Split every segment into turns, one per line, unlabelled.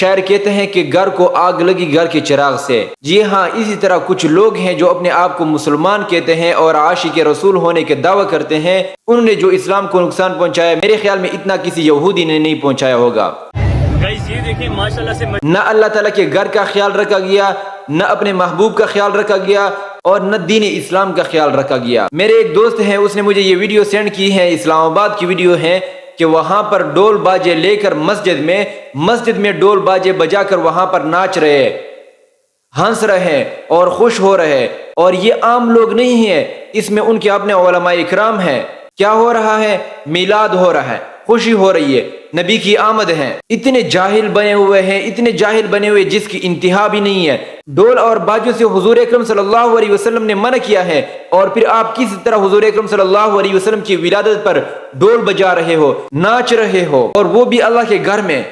شاعر کہتے ہیں کہ گھر کو آگ لگی گھر کے چراغ سے۔ جی ہاں، اسی طرح کچھ لوگ ہیں جو اپنے آپ کو مسلمان کہتے ہیں اور عاشق رسول ہونے کے دعویٰ کرتے ہیں، انہوں نے جو اسلام کو نقصان پہنچایا، میرے خیال میں اتنا کسی یہودی نے نہیں پہنچایا ہوگا۔
یہ دیکھیں ماشاءاللہ سے
نہ اللہ تعالیٰ کے گھر کا خیال رکھا گیا، نہ اپنے محبوب کا خیال رکھا گیا، اور نہ دین اسلام کا خیال رکھا گیا۔ میرے ایک دوست ہیں، اس نے مجھے یہ ویڈیو سینڈ کی ہے، اسلام آباد کی ویڈیو ہے، کہ وہاں پر ڈول باجے لے کر مسجد میں ڈول باجے بجا کر وہاں پر ناچ رہے، ہنس رہے اور خوش ہو رہے، اور یہ عام لوگ نہیں ہیں، اس میں ان کے اپنے علماء اکرام ہیں۔ کیا ہو رہا ہے؟ میلاد ہو رہا ہے، خوشی ہو رہی ہے، نبی کی آمد ہے۔ اتنے جاہل بنے ہوئے ہیں، اتنے جاہل بنے ہوئے جس کی انتہا بھی نہیں ہے۔ ڈول اور باجوں سے حضور اکرم صلی اللہ علیہ وسلم نے منع کیا ہے، اور پھر آپ کس طرح حضور اکرم صلی اللہ علیہ وسلم کی ولادت پر ڈول بجا رہے ہو، ناچ رہے ہو، اور وہ بھی اللہ کے گھر میں۔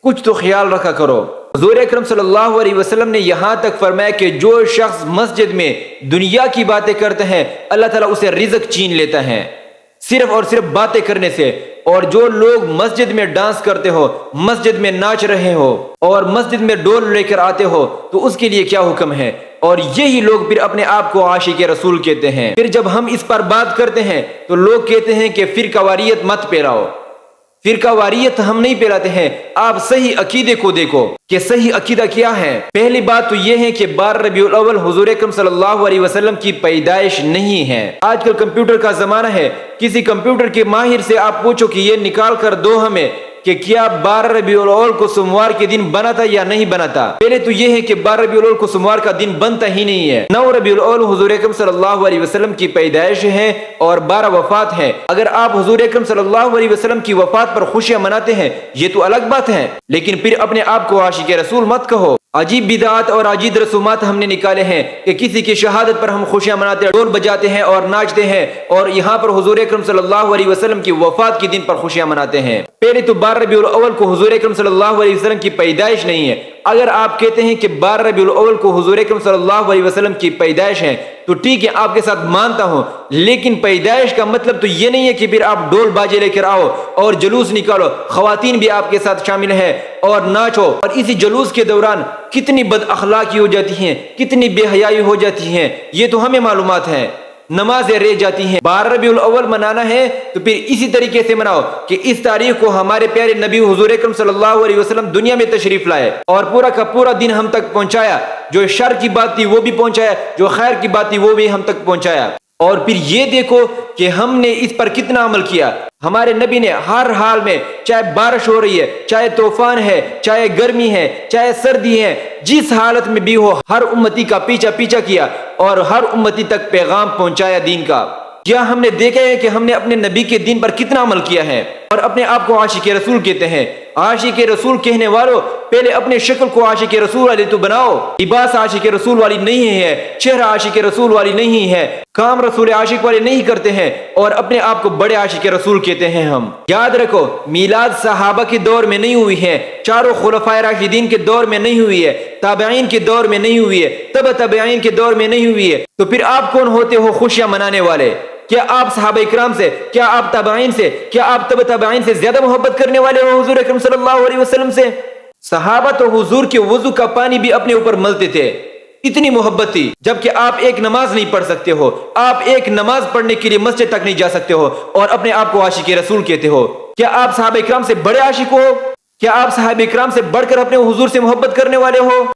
کچھ تو خیال رکھا کرو۔ حضور اکرم صلی اللہ علیہ وسلم نے یہاں تک فرمایا کہ جو شخص مسجد میں دنیا کی باتیں کرتے ہیں، اللہ تعالیٰ اسے رزق چھین لیتا ہے، صرف اور صرف باتیں کرنے سے۔ اور جو لوگ مسجد میں ڈانس کرتے ہو، مسجد میں ناچ رہے ہو، اور مسجد میں ڈول لے کر آتے ہو، تو اس کے لیے کیا حکم ہے؟ اور یہی لوگ پھر اپنے آپ کو عاشق رسول کہتے ہیں۔ پھر جب ہم اس پر بات کرتے ہیں تو لوگ کہتے ہیں کہ فرقہ واریت مت پھیلاؤ۔ فرقہ واریت ہم نہیں پھیلاتے ہیں، آپ صحیح عقیدے کو دیکھو کہ صحیح عقیدہ کیا ہے۔ پہلی بات تو یہ ہے کہ 12 ربیع الاول حضور اکرم صلی اللہ علیہ وسلم کی پیدائش نہیں ہے۔ آج کل کمپیوٹر کا زمانہ ہے، کسی کمپیوٹر کے ماہر سے آپ پوچھو کہ یہ نکال کر دو ہمیں کہ کیا 12 ربیع الاول کو سوموار کے دن بنا تھا یا نہیں بنا تھا۔ پہلے تو یہ ہے کہ 12 ربیع الاول کو سوموار کا دن بنتا ہی نہیں ہے۔ 9 ربیع الاول حضور اکرم صلی اللہ علیہ وسلم کی پیدائش ہے اور 12 وفات ہے۔ اگر آپ حضور اکرم صلی اللہ علیہ وسلم کی وفات پر خوشیاں مناتے ہیں، یہ تو الگ بات ہے، لیکن پھر اپنے آپ کو عاشق رسول مت کہو۔ عجیب بدعات اور عجیب رسومات ہم نے نکالے ہیں کہ کسی کی شہادت پر ہم خوشیاں مناتے ہیں، ڈول بجاتے ہیں اور ناچتے ہیں، اور یہاں پر حضور اکرم صلی اللہ علیہ وسلم کی وفات کے دن پر خوشیاں مناتے ہیں۔ پہلے تو 12 ربیع الاول کو حضور اکرم صلی اللہ علیہ وسلم کی پیدائش نہیں ہے۔ اگر آپ کہتے ہیں کہ 12 ربیع الاول کو حضور اکرم صلی اللہ علیہ وسلم کی پیدائش ہے تو ٹھیک ہے، آپ کے ساتھ مانتا ہوں، لیکن پیدائش کا مطلب تو یہ نہیں ہے کہ پھر آپ ڈول باجے لے کر آؤ اور جلوس نکالو، خواتین بھی آپ کے ساتھ شامل ہیں اور ناچو، اور اسی جلوس کے دوران کتنی بد اخلاقی ہو جاتی ہیں، کتنی بے حیائی ہو جاتی ہیں، یہ تو ہمیں معلومات ہیں۔ نمازیں رہ جاتی ہیں۔ 12 ربیع الاول منانا ہے تو پھر اسی طریقے سے مناؤ کہ اس تاریخ کو ہمارے پیارے نبی حضور اکرم صلی اللہ علیہ وسلم دنیا میں تشریف لائے اور پورا کا پورا دن ہم تک پہنچایا، جو شر کی بات تھی وہ بھی پہنچایا، جو خیر کی بات تھی وہ بھی ہم تک پہنچایا۔ اور پھر یہ دیکھو کہ ہم نے اس پر کتنا عمل کیا۔ ہمارے نبی نے ہر حال میں، چاہے بارش ہو رہی ہے، چاہے طوفان ہے، چاہے گرمی ہے، چاہے سردی ہے، جس حالت میں بھی ہو، ہر امتی کا پیچھا کیا اور ہر امتی تک پیغام پہنچایا دین کا۔ کیا ہم نے دیکھا ہے کہ ہم نے اپنے نبی کے دین پر کتنا عمل کیا ہے؟ اور اپنے آپ کو عاشق رسول کہتے ہیں۔ عاشق رسول کہنے والوں، پہلے اپنے شکل کو عاشق رسول والی تو بناؤ۔ لباس عاشق رسول والی نہیں ہے، چہرہ عاشق رسول والی نہیں ہے، کام رسول عاشق والے نہیں کرتے ہیں، اور اپنے آپ کو بڑے عاشق رسول کہتے ہیں ہم۔ یاد رکھو، میلاد صحابہ کے دور میں نہیں ہوئی ہے، چاروں خلفائے راشدین کے دور میں نہیں ہوئی ہے، تابعین کے دور میں نہیں ہوئی ہے، تبع تابعین کے دور میں نہیں ہوئی ہے، تو پھر آپ کون ہوتے ہو خوشیاں منانے والے؟ کیا آپ صحابہ اکرام سے، کیا آپ تابعین سے، کیا آپ تبع تابعین سے زیادہ محبت کرنے والے ہو حضور اکرم صلی اللہ علیہ وسلم سے؟ صحابہ تو حضور کے وضو کا پانی بھی اپنے اوپر ملتے تھے، اتنی محبت تھی، جبکہ آپ ایک نماز نہیں پڑھ سکتے ہو، آپ ایک نماز پڑھنے کے لیے مسجد تک نہیں جا سکتے ہو اور اپنے آپ کو عاشق رسول کہتے ہو۔ کیا آپ صحابہ اکرام سے بڑے عاشق ہو؟ کیا آپ صحابہ اکرام سے بڑھ کر اپنے حضور سے محبت کرنے والے ہو؟